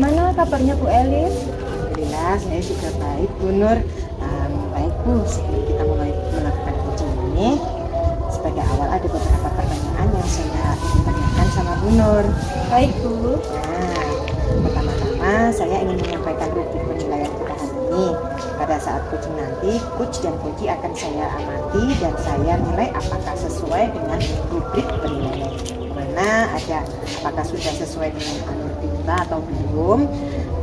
Bagaimana kabarnya Bu Elis? Alhamdulillah saya juga baik Bu Nur. Baik Bu, sebelum kita mulai melakukan coaching ini, sebagai awal ada beberapa pertanyaan yang saya ingin tanyakan sama Bu Nur. Baik Bu. Nah, pertama-tama saya ingin menyampaikan rubrik penilaian kita hari ini. Pada saat coaching nanti, coach dan coachee akan saya amati dan saya nilai apakah sesuai dengan rubrik penilaian. Mana ada apakah sudah sesuai dengan alur kita atau belum.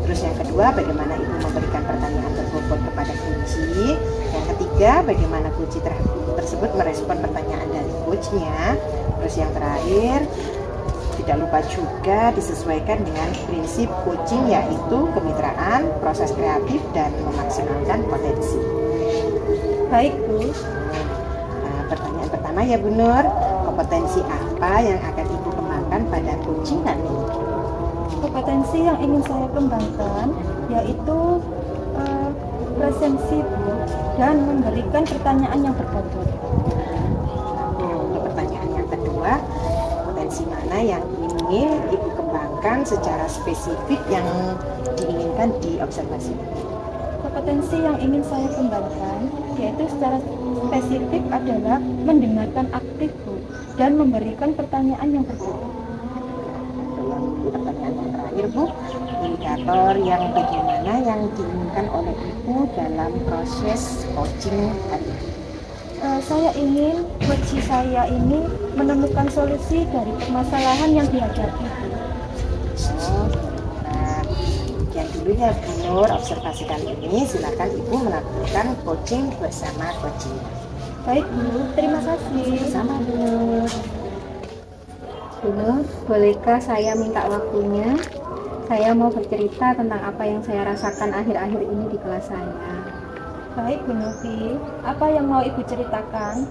Terus yang kedua, bagaimana Ibu memberikan pertanyaan terbobot kepada coachee. Yang ketiga, bagaimana coachee tersebut merespon pertanyaan dari coachnya. Terus yang terakhir, tidak lupa juga disesuaikan dengan prinsip coaching, yaitu kemitraan, proses kreatif, dan memaksimalkan potensi. Baik Bu. Pertanyaan pertama ya Bu Nur, kompetensi apa yang akan Ibu kembangkan pada coaching nanti? Kompetensi yang ingin saya kembangkan yaitu presensi Bu, dan memberikan pertanyaan yang berbobot. Untuk pertanyaan yang kedua, potensi mana yang ingin Ibu kembangkan secara spesifik yang diinginkan di observasi? Kompetensi yang ingin saya kembangkan yaitu secara spesifik adalah mendengarkan aktif Bu, dan memberikan pertanyaan yang berbobot. Pertanyaan yang terakhir Bu, indikator yang bagaimana yang diinginkan oleh Ibu dalam proses coaching hari ini? Saya ingin coachee saya ini menemukan solusi dari permasalahan yang dihadapi Bu. Sekian dulu ya Bu Nur observasi kali ini. Silakan Ibu melakukan coaching bersama coaching. Baik Bu, terima kasih. Sama Bu Nur. Bu Nur, bolehkah saya minta waktunya? Saya mau bercerita tentang apa yang saya rasakan akhir-akhir ini di kelas saya. Baik Bu Novi, apa yang mau Ibu ceritakan?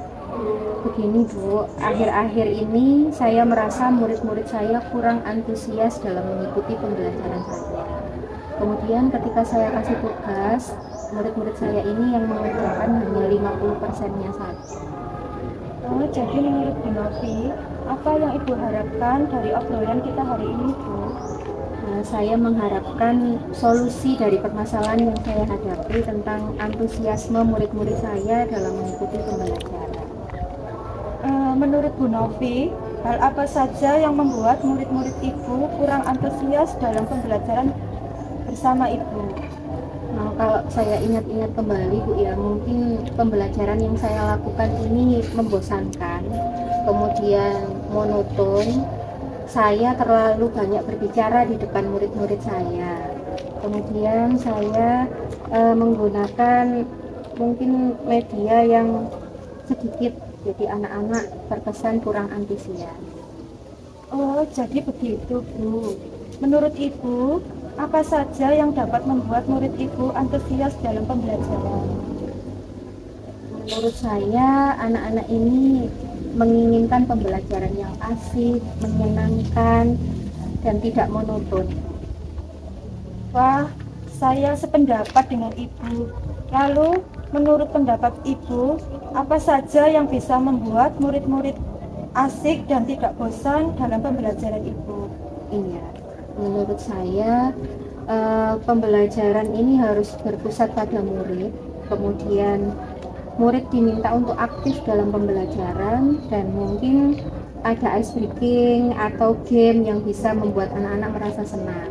Begini Bu, akhir-akhir ini saya merasa murid-murid saya kurang antusias dalam mengikuti pembelajaran saya. Kemudian ketika saya kasih tugas, murid-murid saya ini yang mengerjakan hanya 50%-nya saja. Jadi menurut Bu Novi, apa yang Ibu harapkan dari obrolan kita hari ini Bu? Saya mengharapkan solusi dari permasalahan yang saya hadapi tentang antusiasme murid-murid saya dalam mengikuti pembelajaran. Menurut Bu Novi, hal apa saja yang membuat murid-murid Ibu kurang antusias dalam pembelajaran bersama Ibu? Nah, kalau saya ingat-ingat kembali Bu ya, mungkin pembelajaran yang saya lakukan ini membosankan, kemudian monoton. Saya terlalu banyak berbicara di depan murid-murid saya. Kemudian saya menggunakan mungkin media yang sedikit, jadi anak-anak terkesan kurang antusias. Oh, jadi begitu Bu. Menurut Ibu, apa saja yang dapat membuat murid Ibu antusias dalam pembelajaran? Menurut saya, anak-anak ini menginginkan pembelajaran yang asik, menyenangkan, dan tidak monoton. Wah, saya sependapat dengan Ibu. Lalu, menurut pendapat Ibu, apa saja yang bisa membuat murid-murid asik dan tidak bosan dalam pembelajaran Ibu? Iya, menurut saya pembelajaran ini harus berpusat pada murid, kemudian murid diminta untuk aktif dalam pembelajaran, dan mungkin ada ice breaking atau game yang bisa membuat anak-anak merasa senang.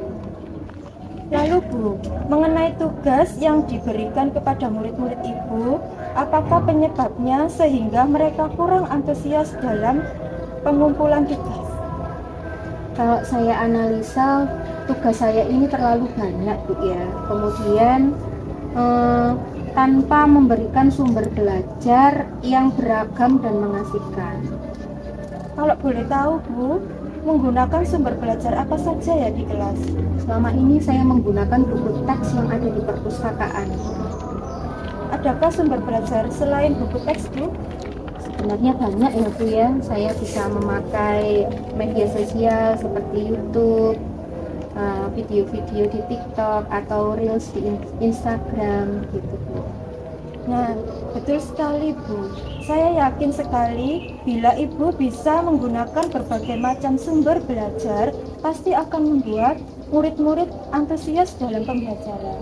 Lalu Bu, mengenai tugas yang diberikan kepada murid-murid Ibu, apakah penyebabnya sehingga mereka kurang antusias dalam pengumpulan tugas? Kalau saya analisa, tugas saya ini terlalu banyak Bu ya. Kemudian tanpa memberikan sumber belajar yang beragam dan mengasihkan. Kalau boleh tahu Bu, menggunakan sumber belajar apa saja ya di kelas? Selama ini saya menggunakan buku teks yang ada di perpustakaan. Adakah sumber belajar selain buku teks Bu? Sebenarnya banyak ya Bu ya. Saya bisa memakai media sosial seperti YouTube, video-video di TikTok atau Reels di Instagram gitu Bu. Nah, betul sekali Bu. Saya yakin sekali bila Ibu bisa menggunakan berbagai macam sumber belajar, pasti akan membuat murid-murid antusias dalam pembelajaran.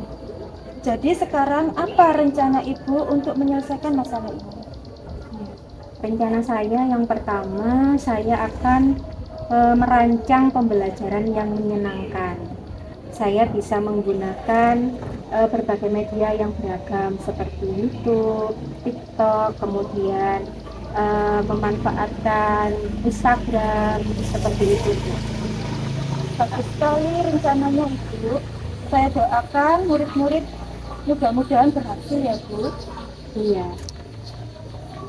Jadi sekarang apa rencana Ibu untuk menyelesaikan masalah ini? Rencana saya yang pertama, saya akan merancang pembelajaran yang menyenangkan. Saya bisa menggunakan berbagai media yang beragam seperti YouTube, TikTok, kemudian memanfaatkan Instagram seperti itu. Bagus sekali rencananya Ibu. Saya doakan murid-murid mudah-mudahan berhasil ya Bu. Iya.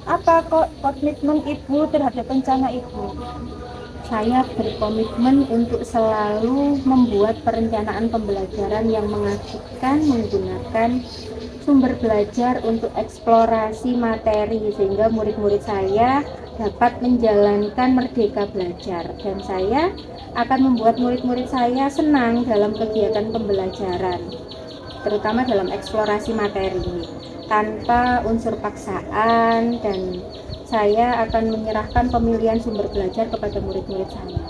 Apa kok komitmen Ibu terhadap rencana Ibu? Saya berkomitmen untuk selalu membuat perencanaan pembelajaran yang mengasihkan menggunakan sumber belajar untuk eksplorasi materi sehingga murid-murid saya dapat menjalankan merdeka belajar, dan saya akan membuat murid-murid saya senang dalam kegiatan pembelajaran, terutama dalam eksplorasi materi tanpa unsur paksaan, dan saya akan menyerahkan pemilihan sumber belajar kepada murid-murid saya.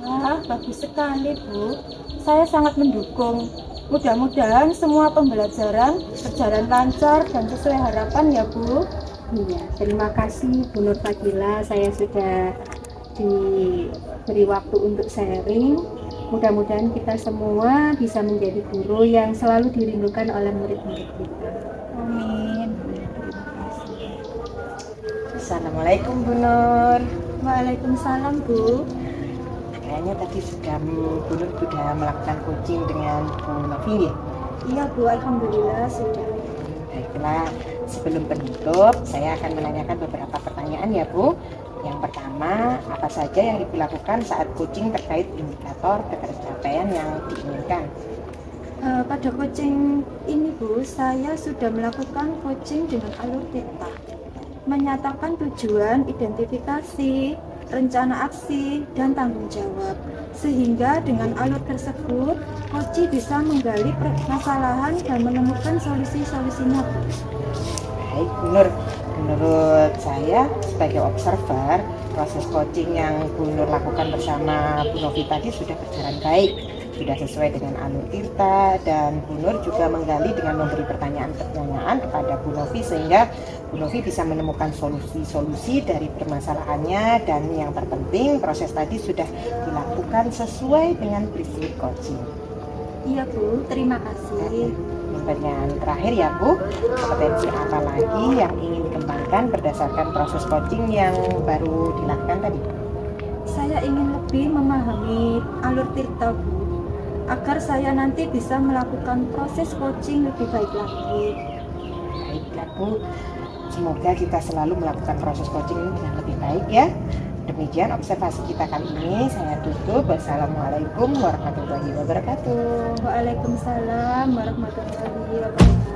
Wah, bagus sekali Bu. Saya sangat mendukung. Mudah-mudahan semua pembelajaran berjalan lancar dan sesuai harapan ya Bu. Iya, terima kasih Bu Nur Fadila, saya sudah diberi waktu untuk sharing. Mudah-mudahan kita semua bisa menjadi guru yang selalu dirindukan oleh murid-murid kita. Amin. Assalamualaikum Bu Nur. Waalaikumsalam Bu. Kayaknya tadi Bu Nur sudah melakukan coaching dengan Bu Novi ya? Iya Bu, alhamdulillah sudah. Baiklah, sebelum penutup saya akan menanyakan beberapa pertanyaan ya Bu. Yang pertama, apa saja yang Ibu lakukan saat coaching terkait indikator tercapaian yang diinginkan? Pada coaching ini Bu, saya sudah melakukan coaching dengan alur Tirta, menyatakan tujuan, identifikasi, rencana aksi, dan tanggung jawab. Sehingga dengan alur tersebut, coach bisa menggali permasalahan dan menemukan solusi-solusinya Bu. Baik Bu Nur, menurut saya sebagai observer, proses coaching yang Bu Nur lakukan bersama Bu Novi tadi sudah berjalan baik, sudah sesuai dengan alur Tirta, dan Bu Nur juga menggali dengan memberi pertanyaan-pertanyaan kepada Bu Novi sehingga Bu Novi bisa menemukan solusi-solusi dari permasalahannya, dan yang terpenting proses tadi sudah dilakukan sesuai dengan prinsip coaching. Iya Bu, terima kasih. Pertanyaan terakhir ya Bu, kompetensi apa lagi yang ingin dikembangkan berdasarkan proses coaching yang baru dilakukan tadi? Saya ingin lebih memahami alur Tirta Bu, agar saya nanti bisa melakukan proses coaching lebih baik lagi. Baiklah Bu, semoga kita selalu melakukan proses coaching ini dengan lebih baik ya. Demikian observasi kita kali ini, saya tutup. Wassalamualaikum warahmatullahi wabarakatuh. Waalaikumsalam warahmatullahi wabarakatuh.